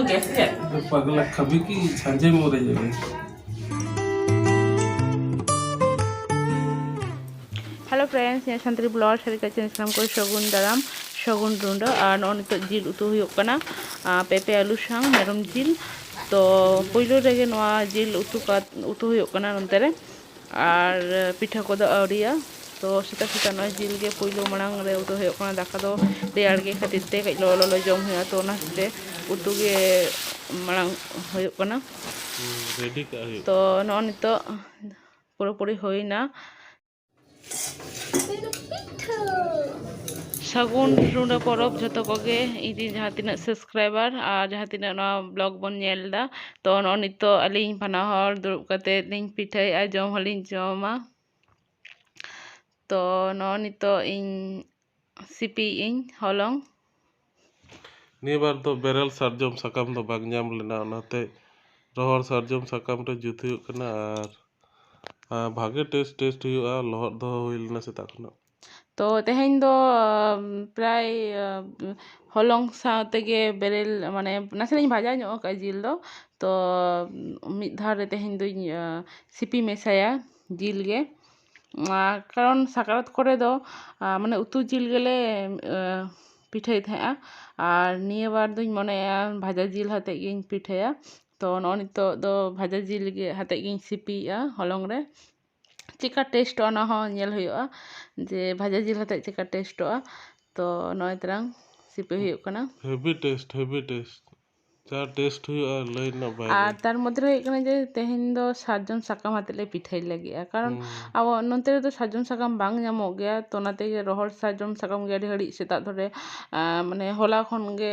कैसे पगला कभी की सांझे मोरे जाबे हेलो फ्रेंड्स ये संतरी ब्लॉग सारिका चैनल को सगुन दाराम सगुन रुंडा और नित जिल उतु हुयुकना पेपे आलू सांग मेरम जिल तो पहले रेगे नवा जिल उतु हुयुकना नंते रे और पिठा को आउरिया तो सेटा सेटा नय जिल गे पहले मांग रे उतु हुयुकना दाका दो रेयार गे खातिर ते कई लो जम हुआ तो ना ते उतु गे मांग हुयुकना रेडी का तो न नित पूरी होइना सागुन रुंडा परब जतो कोगे इदी जहाँ तिना सब्सक्राइबर और जहाँ तिना ना ब्लॉग बन नेलदा तो न नितो अलिंग पना हर दुरुब कते लिंग पिठाई आ जम हलिंग जमा तो न नितो इन सिपी इन हलंग निय बार तो बेरल सरजम साकाम तो बाग नाम लेना ओनाते रोहर सरजम साकाम रे जुत हुयुक कना और भागे टेस्ट हुयुआ लहर दो हुइलना सेता खना तो तेहें दो प्राय हलंग साथे गे बेरेल माने नासेनी भाजा ᱧᱚᱜ का जिल दो तो मिद धार रे तेहें दो सिपी मेसाया जिल गे कारण साकरात करे दो माने उतु जिल गेले पिठाई थाया और निया बार दो मने भाजा जिल हाते गिन पिठाया तो न नितो दो भाजा जिल गे हाते गिन सिपिया हलंग रे चिका टेस्ट ना हो नेल हुयुआ जे भाजा जिल हाते चिका टेस्ट तो नय तरंग सिपि हुयुक कना हेवी टेस्ट जा टेस्ट हुयुआ लय ना बाय और तार मध्य हुयुक कना जे तेहें दो सारजम साकाम हाते ले पिठाई लगिया कारण अब नोते रे दो सारजम साकाम बांग ᱧᱟᱢᱚᱜ गया तो नाते गे रोहर सारजम साकाम गे हड़ी सेता धरे माने होला खन गे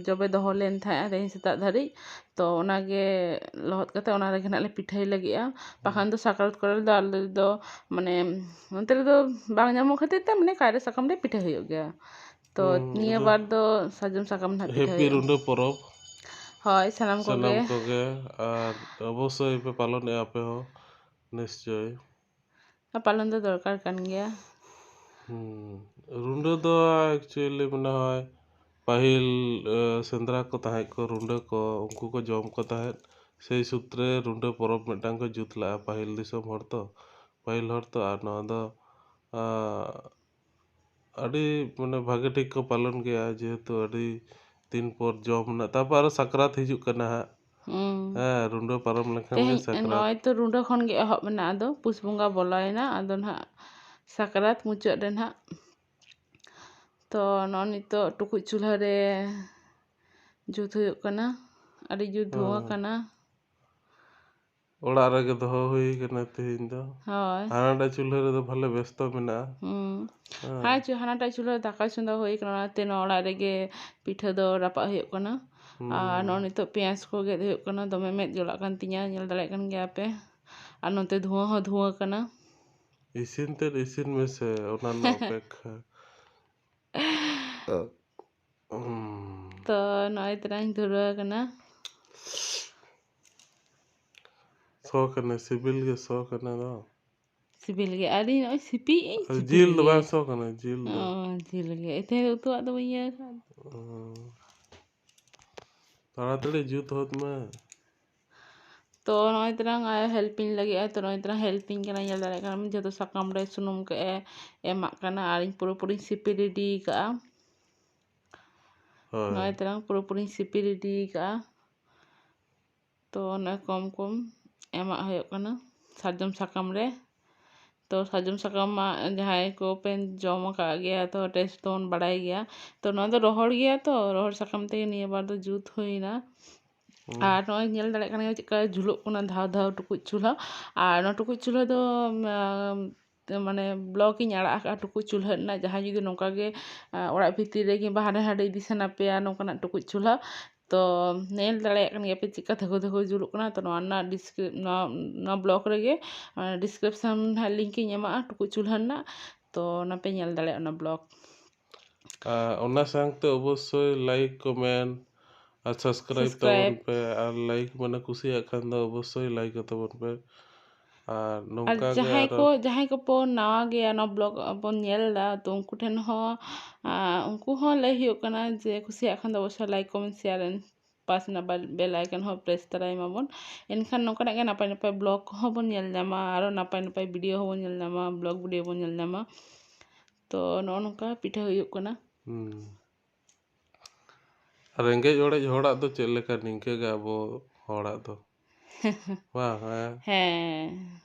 जबे दोहो लेन था तेहें सेता धरी तो ओनागे लहत कते ओना रे गना ले पिठाई लगिया पाखान दो साकरात करे दो आले दो माने नोते रे दो बांग ᱧᱟᱢᱚᱜ खातिर ते माने कायरे साकाम ले पिठाई हुयुक गया तो निया बार दो सारजम साकाम ना पिठाई हेपी रुंडा परब হয় সানাম सनम कोगे कोगे और अवश्य पे पालन आपे हो निश्चय पालन दो दरकार कान गया रुंडा दो एक्चुअली मने হয় पाहिल सेंद्रा को ताहे को रुंडा को उनको को जम को ताहे सेई सूत्रे रुंडा परब मिटांग को जुतला पाहिल दिसम हर तो पाहिल हर तो और नवा दो अड़ी माने भागे ठीक को पालन गया जेहेतु अड़ी दिन पर जम ना तापर साकरात हिजुक कना रुंडा परम लेखान गे साकरात नय तो रुंडा खन गे एहब मेना आदो पुस बंगा बोलायना आदो ना साकरात मुचाद रे ना तो न नितो टुकुज चूल्हा रे जुत हुयुक कना अड़ी जुत धुआं कना ओड़ा रे दोहो हुई कना तेहिन दो হয় हानाटा चूल्हा रे दो भले व्यस्त मेना हाँ हानाटा चूल्हा दाका चंदा हुई कना ते ओड़ा रे गे पिठा दो रापा हुयुक कना और न नितो पेंयाज को गेद हुयुक कना दमे मेद जला कान तिया नेल दाड़े कान गया पे और नोते धुआं हो धुआं कना इसिन ते इसिन में से ओना न अपेक्षा तो नय तरह धुरा कना सो कना सिबिल गे सो कना दो सिबिल गे आड़ी नय सिपी जिल दो बा सो कना जिल दो जिल गे इथे उतु आदो भैया ताड़ाताड़ी जुत होत में तो नय तरह आय हेल्पिंग लगे तो नय तरह हेल्पिंग कना नेल दाड़े कान जतो साकाम रे सुनुम के एमा कना और पूरी सिपी रेडी का नय तरह पूरी सिपी रेडी का तो न कम कम एमा हुयुक कना सारजम साकाम रे तो सारजम साकाम मा जहां को पेन जम का गया तो टेस्ट तो बड़ाई गया तो न दो रोहड़ गया तो रोहड़ साकाम ते निया बार दो जुत हुइना और नय नेल दाड़े कान चिका झुलुक कना धाव धाव टुकुज चूल्हा और न टुकुज चूल्हा दो माने ब्लॉग इन आड़ा का टुकुज चूल्हा ना जहां जुदी नोका गे ओड़ा भितिर रे कि हाडे हाडे इदी सना पेया नोकाना टुकुज चूल्हा तो नेल दाड़े कान गया पे चिका धको धको जुलुक कना तो ना ना ब्लॉग रे गे डिस्क्रिप्शन ना लिंक इन एमा टुकुज चूल्हा ना तो ना पे नेल दाड़े ना ब्लॉग ओना सांगते अवश्य लाइक कमेंट और सब्सक्राइब तबन पे और लाइक माने कुसी खान दो अवश्य लाइक तबन पे और नौका जहां को पो नवा गया ना ब्लॉग बन नेलदा तो उनको ठेन हो उनको हो लय हुयुक कना जे कुसी खान दो अवश्य लाइक कमेंट शेयर ᱯᱟᱥ ᱨᱮᱱᱟᱜ ᱵᱮᱞ ᱟᱭᱠᱚᱱ ᱦᱚᱸ ᱯᱨᱮᱥ ᱛᱚᱨᱟᱭ ᱢᱟᱵᱚᱱ, ᱮᱱᱠᱷᱟᱱ ᱱᱚᱝᱠᱟᱱᱟᱜ ᱜᱮ ᱱᱟᱯᱟᱭ ᱱᱟᱯᱟᱭ ᱵᱞᱚᱜ ᱠᱚᱦᱚᱸ ᱵᱚᱱ ᱧᱮᱞ ᱧᱟᱢᱟ, ᱟᱨᱚ ᱱᱟᱯᱟᱭ ᱱᱟᱯᱟᱭ ᱵᱷᱤᱰᱤᱭᱳ ᱦᱚᱸᱵᱚᱱ ᱧᱮᱞ ᱧᱟᱢᱟ, ᱵᱞᱚᱜ ᱵᱷᱤᱰᱤᱭᱳ ᱵᱚᱱ ᱧᱮᱞ ᱧᱟᱢᱟ᱾ ᱛᱚ ᱱᱚᱜᱼᱚ ᱱᱚᱝᱠᱟ ᱯᱤᱴᱷᱟᱹ ᱦᱩᱭᱩᱜ ᱠᱟᱱᱟ᱾ ᱨᱮᱸᱜᱮᱡ ᱚᱲᱮᱡ ᱦᱚᱲᱟᱜ ᱫᱚ ᱪᱮᱫ ᱞᱮᱠᱟ ᱱᱤᱝᱠᱟᱹ ᱜᱮ ᱟᱵᱚ ᱦᱚᱲᱟᱜ ᱫᱚ ᱵᱟᱝ ᱦᱮᱸ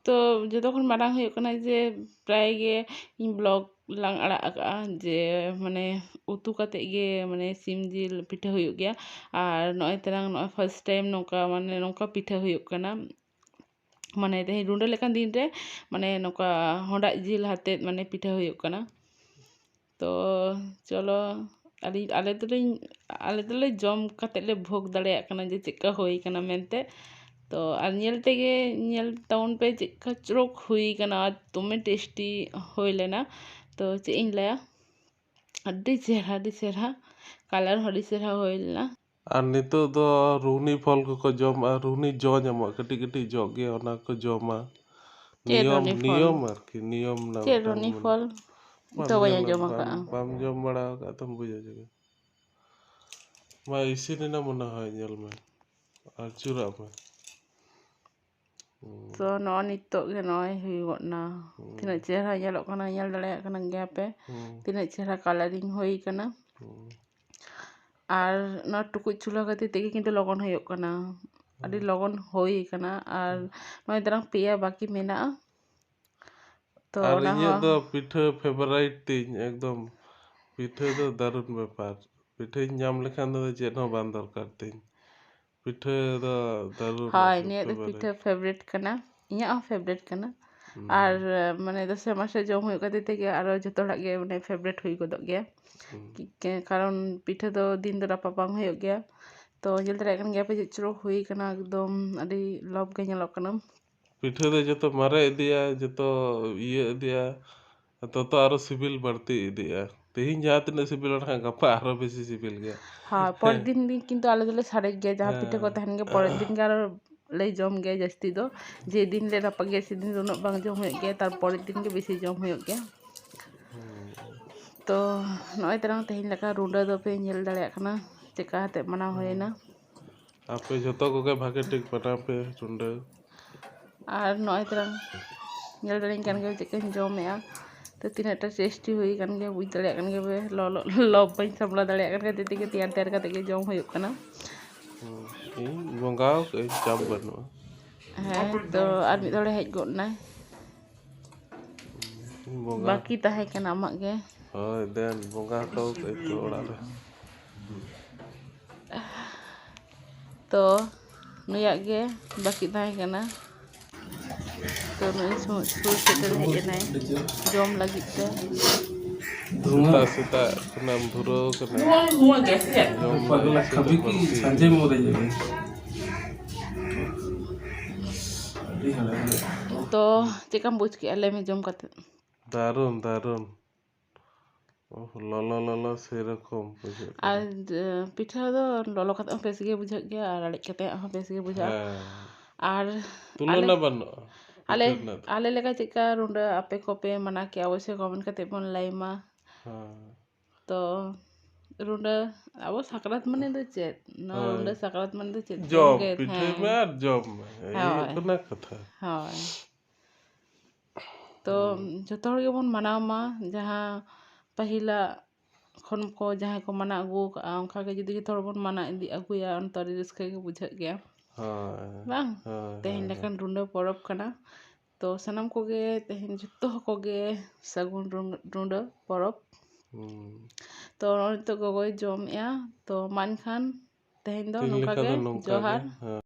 ᱛᱚ ᱡᱚᱛᱚ ᱠᱷᱚᱱ ᱢᱟᱨᱟᱝ ᱦᱩᱭᱩᱜ ᱠᱟᱱᱟ ᱡᱮ ᱯᱨᱟᱭ ᱜᱮ ᱤᱧ ᱵᱞᱚᱜ ᱞᱟᱝ ᱟᱲᱟᱜ ᱟᱠᱟᱜᱼᱟ ᱡᱮ ᱢᱟᱱᱮ ᱩᱛᱩ ᱠᱟᱛᱮᱫ ᱜᱮ ᱢᱟᱱᱮ ᱥᱤᱢ ᱡᱤᱞ ᱯᱤᱴᱷᱟᱹ ᱦᱩᱭᱩᱜ ᱜᱮᱭᱟ, ᱟᱨ ᱱᱚᱜᱼᱚᱭ ᱛᱮᱨᱟᱝ ᱱᱚᱜᱼᱚᱭ ᱯᱷᱟᱥᱴ ᱴᱟᱭᱤᱢ ᱱᱚᱝᱠᱟ ᱢᱟᱱᱮ ᱱᱚᱝᱠᱟ ᱯᱤᱴᱷᱟᱹ ᱦᱩᱭᱩᱜ ᱠᱟᱱᱟ᱾ ᱢᱟᱱᱮ ᱛᱮᱦᱮᱧ ᱨᱩᱸᱰᱟᱹ ᱞᱮᱠᱟᱱ ᱫᱤᱱ ᱨᱮ ᱢᱟᱱᱮ ᱱᱚᱝᱠᱟ ᱦᱚᱸᱰᱟᱜ ᱡᱤᱞ ᱟᱛᱮᱫ ᱢᱟᱱᱮ ᱯᱤᱴᱷᱟᱹ ᱦᱩᱭᱩᱜ ᱠᱟᱱᱟ᱾ ᱛᱚ ᱪᱚᱞᱚ ᱟᱞᱮ ᱫᱚᱞᱮ ᱡᱚᱢ ᱠᱟᱛᱮᱫ ᱞᱮ ᱵᱷᱳᱜᱽ ᱫᱟᱲᱮᱭᱟᱜ ᱠᱟᱱᱟ ᱡᱮ ᱪᱮᱫᱠᱟ ᱦᱩᱭ ᱠᱟᱱᱟ ᱢᱮᱱᱛᱮ᱾ ᱛᱚ ᱟᱨ ᱧᱮᱞ ᱛᱟᱵᱚᱱ ᱯᱮ ᱪᱮᱫᱠᱟ ᱪᱚᱨᱚᱠ ᱦᱩᱭ ᱠᱟᱱᱟ, ᱫᱚᱢᱮ ᱴᱮᱥᱴᱤ ᱦᱩᱭ ᱞᱮᱱᱟ᱾ ᱛᱚ ᱪᱮᱫ ᱤᱧ ᱞᱟᱹᱭᱟ, ᱟᱹᱰᱤ ᱪᱮᱦᱨᱟ ᱠᱟᱞᱟᱨ ᱦᱚᱸ ᱟᱹᱰᱤ ᱪᱮᱦᱨᱟ ᱦᱩᱭ ᱞᱮᱱᱟ᱾ ᱟᱨ ᱱᱤᱛᱚᱜ ᱫᱚ ᱨᱩᱦᱱᱤ ᱯᱷᱚᱞ ᱠᱚᱠᱚ ᱡᱚᱢᱟ, ᱨᱩᱦᱱᱤ ᱡᱚ ᱧᱟᱢᱚᱜᱼᱟ, ᱠᱟᱹᱴᱤᱡ ᱠᱟᱹᱴᱤᱡ ᱡᱚᱜ ᱜᱮᱭᱟ, ᱚᱱᱟ ko ᱡᱚᱢᱟ ᱪᱮᱫ ᱨᱚᱱᱤ ᱯᱷᱚᱞ ᱱᱤᱭᱚᱢ ᱟᱨᱠᱤ ᱱᱤᱭᱚᱢ ᱨᱮᱱᱟᱜ ᱪᱮᱫ ᱢᱤᱫᱴᱟᱝ ᱨᱚᱱᱤ ᱯᱷᱚᱞ ᱵᱟᱢ ᱛᱚ ᱵᱟᱹᱧ ᱧᱮᱞᱟ ᱟᱸᱡᱚᱢ ᱟᱠᱟᱜᱼᱟ᱾ ᱵᱟᱢ ᱡᱚᱢ ᱵᱟᱲᱟ ᱟᱠᱟᱫ ᱛᱚᱢ ᱵᱩᱡᱟ ᱪᱤᱠᱟᱹ ᱢᱟ ᱤᱥᱤᱱᱮᱱᱟ ᱢᱚᱱᱮ হয় ᱧᱮᱞ ᱢᱮ, ᱟᱹᱪᱩᱨᱟᱜ ᱢᱮ᱾ ᱛᱚ ᱱᱚᱜᱼᱚᱭ ᱱᱤᱛᱚᱜ ᱜᱮ ᱱᱚᱜᱼᱚᱭ ᱦᱩᱭ ᱜᱚᱫ ᱱᱟ, ᱛᱤᱱᱟᱹᱜ ᱪᱮᱦᱨᱟ ᱧᱮᱞᱚᱜ ᱠᱟᱱᱟ, ᱧᱮᱞ ᱫᱟᱲᱮᱭᱟᱜ ᱠᱟᱱᱟ ᱜᱮᱭᱟ ᱯᱮ ᱛᱤᱱᱟᱹᱜ ᱪᱮᱦᱨᱟ ᱠᱟᱞᱟᱨᱤᱝ ᱦᱩᱭ ᱠᱟᱱᱟ᱾ ᱟᱨ ᱱᱚᱣᱟ ᱴᱩᱠᱩᱡ ᱪᱩᱞᱦᱟᱹ ᱠᱷᱟᱹᱛᱤᱨ ᱛᱮᱜᱮ ᱠᱤᱱᱛᱩ ᱞᱚᱜᱚᱱ ᱦᱩᱭᱩᱜ ᱠᱟᱱᱟ, ᱟᱹᱰᱤ ᱞᱚᱜᱚᱱ ᱦᱩᱭ ᱠᱟᱱᱟ᱾ ᱟᱨ ᱱᱚᱜᱼᱚᱭ ᱛᱟᱨᱟᱝ ᱯᱮᱭᱟ ᱵᱟᱹᱠᱤ ᱢᱮᱱᱟᱜᱼᱟ᱾ ᱛᱚ ᱟᱨ ᱚᱱᱟ ᱤᱧᱟᱹᱜ ᱦᱚᱸ ᱫᱚ ᱯᱤᱴᱷᱟᱹ ᱯᱷᱮᱵᱟᱨᱟᱭᱤᱴ ᱛᱤᱧ ᱮᱠᱫᱚᱢ, ᱯᱤᱴᱷᱟᱹ ᱫᱚ ᱫᱟᱨᱩণ ᱵᱮᱯᱟᱨ, ᱯᱤᱴᱷᱟᱹᱧ ᱧᱟᱢ ᱞᱮᱠᱷᱟᱱ ᱫᱚ ᱪᱮᱫ ᱦᱚᱸ ᱵᱟᱝ ᱫᱚᱨᱠᱟর ᱛᱤᱧ, ᱯᱤᱴᱷᱟᱹ ᱫᱚ ᱫᱟᱨᱩণ ᱦᱳᱭ ᱮᱠᱫᱚᱢ ᱱᱤᱭᱟᱹ ᱫᱚ ᱯᱷᱮᱵᱟᱨᱤᱴ᱾ ᱯᱤᱴᱷᱟᱹ ᱯᱷᱮᱵᱟᱨᱮᱴ ᱠᱟᱱᱟ, ᱤᱧᱟᱹᱜ ᱦᱚᱸ ᱯᱷᱮᱵᱟᱨᱮᱴ ᱠᱟᱱᱟ᱾ ᱟᱨ ᱢᱟᱱᱮ ᱫᱚᱥᱮ ᱢᱟᱥᱮ ᱡᱚᱢ ᱦᱩᱭᱩᱜ ᱠᱷᱟᱹᱛᱤᱨ ᱛᱮᱜᱮ ᱟᱨᱚ ᱡᱚᱛᱚ ᱦᱚᱲᱟᱜ ᱜᱮ ᱢᱟᱱᱮ ᱯᱷᱮᱵᱟᱨᱮᱴ ᱦᱩᱭ ᱜᱚᱫᱚᱜ ᱜᱮᱭᱟ᱾ ᱠᱟᱨᱚᱱ ᱯᱤᱴᱷᱟᱹ ᱫᱚ ᱫᱤᱱ ᱫᱚ ᱨᱟᱯᱟᱜ ᱵᱟᱝ ᱦᱩᱭᱩᱜ ᱜᱮᱭᱟ᱾ ᱛᱚ ᱧᱮᱞ ᱫᱟᱲᱮᱭᱟᱜ ᱠᱟᱱ ᱜᱮᱭᱟ ᱯᱮ ᱪᱮᱫ ᱪᱚᱨᱚᱠ ᱦᱩᱭ ᱠᱟᱱᱟ, ᱮᱠᱫᱚᱢ ᱟᱹᱰᱤ ᱞᱚᱵᱽ ᱜᱮ ᱧᱮᱞᱚᱜ ᱠᱟᱱᱟ᱾ ᱯᱤᱴᱷᱟᱹ ᱫᱚ ᱡᱚᱛᱚ ᱢᱟᱨᱮ ᱤᱫᱤᱜᱼᱟ, ᱡᱚᱛᱚ ᱤᱭᱟᱹ ᱤᱫᱤᱜᱼᱟ, ᱛᱚᱛᱚ ᱟᱨᱚ ᱥᱤᱵᱤᱞ ᱵᱟᱹᱲᱛᱤ ᱤᱫᱤᱜᱼᱟ᱾ ᱛᱮᱦᱤᱧ ᱡᱟᱦᱟᱸ ᱛᱤᱱᱟᱹᱜ ᱥᱤᱵᱤᱞ ᱚᱱᱟ ᱜᱟᱯᱟ ᱟᱨᱚ ᱵᱮᱥᱤ ᱥᱤᱵᱤᱞ ᱜᱮᱭᱟ᱾ ᱦᱳᱭ ᱯᱚᱨᱮᱨ ᱫᱤᱱ ᱠᱤᱱᱛᱩ ᱟᱞᱮ ᱫᱚᱞᱮ ᱥᱟᱨᱮᱡ ᱜᱮᱭᱟ, ᱡᱟᱦᱟᱸ ᱯᱤᱴᱷᱟᱹ ᱠᱚ ᱛᱟᱦᱮᱱ ᱜᱮᱭᱟ ᱯᱚᱨᱮᱨ ᱫᱤᱱ ᱜᱮ ᱟᱨᱚ ᱞᱮ ᱡᱚᱢ ᱜᱮᱭᱟ ᱡᱟᱹᱥᱛᱤ ᱫᱚ, ᱡᱮ ᱫᱤᱱ ᱞᱮ ᱨᱟᱯᱟᱜ ᱜᱮᱭᱟ ᱥᱮᱫᱤᱱ ᱫᱚ ᱩᱱᱟᱹᱜ ᱵᱟᱝ ᱡᱚᱢ ᱦᱩᱭᱩᱜ ᱜᱮᱭᱟ, ᱛᱟᱨᱯᱚᱨᱮᱨ ᱫᱤᱱ ᱜᱮ ᱵᱮᱥᱤ ᱡᱚᱢ ᱦᱩᱭᱩᱜ ᱜᱮᱭᱟ᱾ ᱛᱚ ᱱᱚᱜᱼᱚᱭ ᱛᱟᱨᱟᱝ ᱛᱮᱦᱮᱧ ᱞᱮᱠᱟ ᱨᱩᱸᱰᱟᱹ ᱫᱚᱯᱮ ᱧᱮᱞ ᱫᱟᱲᱮᱭᱟᱜ ᱠᱟᱱᱟ ᱪᱮᱠᱟ ᱠᱟᱛᱮᱫ ᱢᱟᱱᱟᱣ ᱦᱩᱭᱱᱟ᱾ ᱟᱯᱮ ᱡᱷᱚᱛᱚ ᱠᱚᱜᱮ ᱵᱷᱟᱜᱮ ᱴᱷᱤᱠ ᱢᱟᱱᱟᱣ ᱯᱮ ᱨᱩᱸᱰᱟᱹ᱾ ᱟᱨ ᱱᱚᱜᱼᱚᱭ ᱛᱟᱨᱟᱝ ᱧᱮᱞ ᱫᱟᱲᱮᱧ ᱠᱟᱱ ᱜᱮᱭᱟ ᱪᱮᱫᱠᱟᱧ ᱡᱚᱢᱮᱜᱼᱟ, ᱛᱚ ᱛᱤᱱᱟᱹᱜ ᱴᱟ ᱴᱮᱥᱴᱤ ᱦᱩᱭ ᱠᱟᱱ ᱜᱮᱭᱟ ᱵᱩᱡᱽ ᱫᱟᱲᱮᱭᱟᱜ ᱠᱟᱱ ᱜᱮᱭᱟ ᱯᱮ, ᱞᱚᱵᱽ ᱵᱟᱹᱧ ᱥᱟᱢᱲᱟᱣ ᱫᱟᱲᱮᱭᱟᱜ ᱠᱟᱱ ᱠᱷᱟᱹᱛᱤᱨ ᱛᱮᱜᱮ ᱛᱮᱭᱟᱨ ᱠᱟᱛᱮᱫ ᱜᱮ ᱡᱚᱢ ᱦᱩᱭᱩᱜ ᱠᱟᱱᱟ᱾ ᱤᱧ ᱵᱚᱸᱜᱟᱣ ᱠᱟᱹᱜᱼᱟᱹᱧ ᱪᱟᱯ ᱵᱟᱹᱱᱩᱜᱼᱟ᱾ ᱦᱮᱸ ᱛᱚ ᱟᱨ ᱢᱤᱫ ᱦᱚᱲᱮ ᱦᱮᱡ ᱜᱚᱫ ᱱᱟᱭ, ᱵᱚᱸᱜᱟ ᱵᱟᱹᱠᱤ ᱛᱟᱦᱮᱸ ᱠᱟᱱᱟ ᱟᱢᱟᱜ ᱜᱮ᱾ ᱦᱳᱭ ᱫᱮᱱ ᱵᱚᱸᱜᱟ ᱦᱚᱴᱚ ᱠᱟᱹᱜᱼᱟᱹᱧ ᱛᱚ ᱚᱲᱟᱜ ᱨᱮ᱾ ᱛᱚ ᱱᱩᱭᱟᱜ ᱜᱮ ᱵᱟᱹᱠᱤ ᱛᱟᱦᱮᱸ ᱠᱟᱱᱟ, ᱛᱚ ᱱᱩᱭ ᱥᱩᱨ ᱥᱮᱴᱮᱨ ᱦᱮᱡ ᱮᱱᱟᱭ ᱡᱚᱢ ᱞᱟᱹᱜᱤᱫ ᱛᱮ᱾ ᱥᱮᱛᱟᱜ ᱥᱮᱛᱟᱜ ᱠᱷᱚᱱᱟᱢ ᱫᱷᱩᱨᱟᱹᱣ ᱠᱟᱱᱟ ᱡᱚᱢ ᱨᱮ ᱤᱪᱪᱷᱟᱹ ᱫᱚ ᱵᱟᱹᱲᱛᱤ ᱤᱫᱤᱜᱼᱟ᱾ ᱛᱚ ᱪᱮᱫᱠᱟᱢ ᱵᱩᱡᱽ ᱠᱮᱜᱼᱟ ᱞᱟᱹᱭ ᱢᱮ ᱡᱚᱢ ᱠᱟᱛᱮᱫ? ᱫᱟᱨᱩণ ᱞᱚᱞᱚ ᱥᱮᱨᱚᱠᱚᱢ ᱵᱩᱡᱷᱟᱹᱜ ᱟᱨ ᱠᱟᱱᱟ᱾ ᱯᱤᱴᱷᱟᱹ ᱫᱚ ᱞᱚᱞᱚ ᱠᱟᱛᱮᱫ ᱦᱚᱸ ᱵᱮᱥ ᱜᱮ ᱵᱩᱡᱷᱟᱹᱜ ᱜᱮᱭᱟ, ᱟᱨ ᱨᱟᱲᱮᱡ ᱠᱟᱛᱮᱫ ᱦᱚᱸ ᱵᱮᱥ ᱜᱮ ᱵᱩᱡᱷᱟᱹᱜᱼᱟ᱾ ᱦᱮᱸ ᱟᱨ ᱟᱞᱮ ᱛᱩᱞᱚᱱᱟ ᱵᱟᱹᱱᱩᱜᱼᱟ ᱟᱞᱮ ᱯᱤᱴᱷᱟᱹ ᱨᱮᱱᱟᱜ ᱫᱚ᱾ ᱟᱞᱮ ᱞᱮᱠᱟ ᱪᱮᱫᱠᱟ ᱨᱩᱸᱰᱟᱹ ᱟᱯᱮ ᱠᱚᱯᱮ ᱢᱟᱱᱟᱣ ᱠᱮᱜᱼᱟ ᱚᱵᱚᱥᱥᱳᱭ ᱠᱚᱢᱮᱱᱴ ᱠᱟᱛᱮᱫ ᱵᱚᱱ ᱞᱟᱹᱭ ᱢᱟ᱾ ᱦᱮᱸ ᱛᱚ ᱨᱩᱸᱰᱟᱹ ᱟᱵᱚ ᱥᱟᱠᱨᱟᱛ ᱢᱟᱱᱮ ᱫᱚ ᱪᱮᱫ? ᱱᱚᱣᱟ ᱦᱳᱭ ᱨᱩᱸᱰᱟᱹ ᱥᱟᱠᱨᱟᱛ ᱢᱟᱱᱮ ᱫᱚ ᱪᱮᱫ? ᱡᱚᱢ ᱡᱚᱢ ᱜᱮ ᱯᱤᱴᱷᱟᱹᱭ ᱦᱮᱸ ᱢᱮ ᱟᱨ ᱡᱚᱢ ᱢᱮ ᱮᱭ ᱦᱩᱭᱩᱜ ᱦᱳᱭ ᱠᱟᱱᱟ ᱠᱟᱛᱷᱟ᱾ ᱦᱳᱭ ᱛᱚ ᱡᱚᱛᱚ ᱦᱚᱲ ᱜᱮᱵᱚᱱ ᱢᱟᱱᱟᱣ ᱢᱟ, ᱡᱟᱦᱟᱸ ᱯᱟᱹᱦᱤᱞᱟᱜ ᱠᱷᱚᱱ ᱠᱚ ᱡᱟᱦᱟᱸᱭ ᱠᱚ ᱢᱟᱱᱟᱣ ᱟᱹᱜᱩ ᱠᱟᱜᱼᱟ ᱚᱱᱠᱟᱜᱮ ᱡᱩᱫᱤ ᱡᱚᱛᱚ ᱦᱚᱲ ᱵᱚᱱ ᱢᱟᱱᱟᱣ ᱤᱫᱤ ᱟᱹᱜᱩᱭᱟ ᱚᱱᱛᱚ ᱟᱹᱰᱤ ᱨᱟᱹᱥᱠᱟᱹ ᱜᱮ ᱵᱩᱡᱷᱟᱹᱜ ᱜᱮᱭᱟ ᱦᱳᱭ ᱵᱟᱝ? ᱦᱳᱭ ᱛᱮᱦᱮᱧ ᱦᱳᱭ ᱞᱮᱠᱟᱱ ᱨᱩᱸᱰᱟᱹ ᱯᱚᱨᱚᱵᱽ ᱠᱟᱱᱟ, ᱛᱚ ᱥᱟᱱᱟᱢ ᱠᱚᱜᱮ ᱛᱮᱦᱮᱧ ᱡᱚᱛᱚ ᱠᱚᱜᱮ ᱥᱟᱹᱜᱩᱱ ᱨᱩᱸᱰᱟᱹ ᱯᱚᱨᱚᱵᱽ᱾ ᱛᱚ ᱱᱤᱛᱚᱜ ᱜᱚᱜᱚᱭ ᱡᱚᱢᱮᱜᱼᱟ, ᱛᱚ ᱢᱟ ᱮᱱᱠᱷᱟᱱ ᱛᱮᱦᱮᱧ ᱫᱚ ᱱᱚᱝᱠᱟ ᱞᱮᱠᱟ ᱜᱮ ᱫᱚ ᱱᱚᱝᱠᱟ ᱜᱮ ᱡᱚᱦᱟᱨ᱾ ᱦᱮᱸ